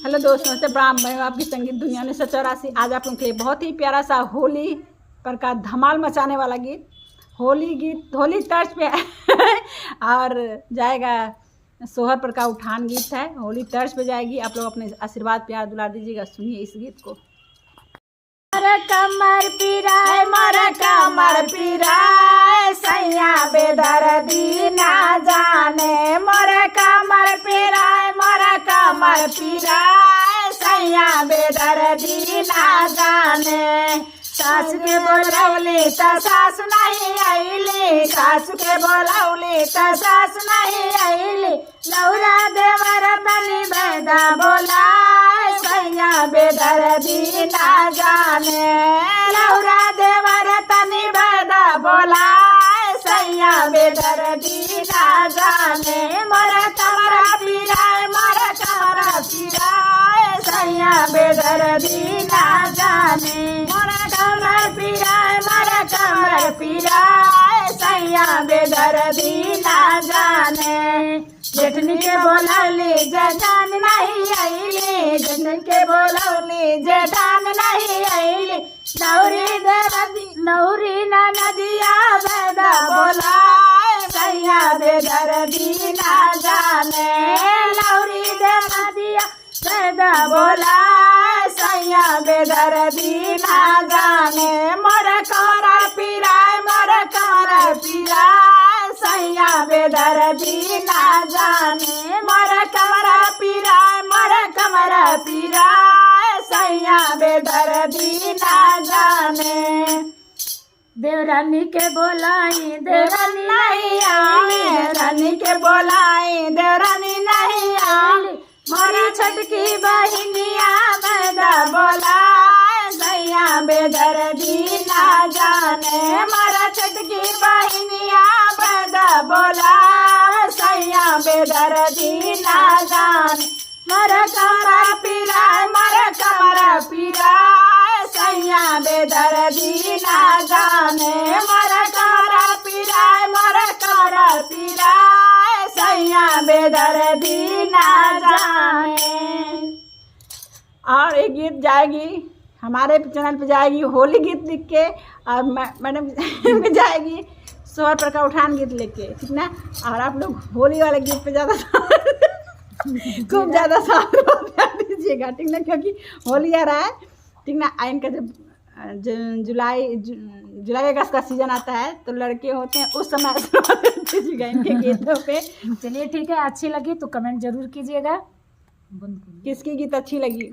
Hello दोस्तों, नमस्ते, प्रणाम। मैं आपकी संगीत दुनिया 1984। आज आप लोगों के लिए बहुत ही प्यारा सा होली पर का धमाल मचाने वाला गीत, होली तर्ज पे और जाएगा। सोहर पर का उठान गीत है, होली तर्ज पे जाएगी। आप लोग अपने आशीर्वाद प्यार दुलार दीजिएगा। सुनिए इस गीत को। कमर पिराए सैया बेदर्दी ना जाने, मोर कमर पिराए सैया बेदर्दी ना जाने। सास के बोलौली त सास नहीं आईली, सास के बोलौली त सास नहीं आईली। लौरा देवर तनी बैदा बोलाए सैया बेदर्दी ना जाने, लौरा देवर तनी बैदा बोलाए सैया बेदर्दी ना जाने। मोर कमर पिराए सैया बेदर्दी ना जाने, मोर कमर पिराए सैया बेदर्दी ना जाने। जेठनी के बोलौली जेठान नहीं आईली, जेठनी के बोलौली जेठान नहीं आईली। नौरी ना नदिया बेदा बोलाए सैया बेदर्दी ना जाने, लौरी दे नदिया बेदा बोलाए सैया बेदर्दी ना जाने। मोर कमर पिराए सैया बेदर्दी ना जाने, मोर कमर पिराए सैया बेदर्दी ना जाने। देवरानी के बोलाई देवरानी नहीं आली, देवरानी के बोलाई देवरानी नहीं आली। मोरी छटकी बहिनिया बेदा बोलाए सैया बेदर्दी ना जाने, मोरा छटकी बहिनिया बेदा बोलाए सैया बेदर्दी ना जाने। मोर कमर पिराए सैया बेदर्दी ना जाने, मोर कमर पिराए सैया बेदर्दी ना जाने। और एक गीत जाएगी हमारे चैनल पे, जाएगी होली गीत लिख के, और मैडम पे जाएगी सोहर पर का उठान गीत लिख के, ठीक ना। और आप लोग होली वाले गीत पे ज़्यादा खूब ज़्यादा प्यार दीजिएगा, ठीक ना, क्योंकि होली आ रहा है, ठीक ना। इनका जब जुलाई अगस्त का सीजन आता है तो लड़के होते हैं, उस समय दीजिएगा इनके गीतों पे। चलिए ठीक है, अच्छी लगी तो कमेंट जरूर कीजिएगा। किसकी गीत अच्छी लगी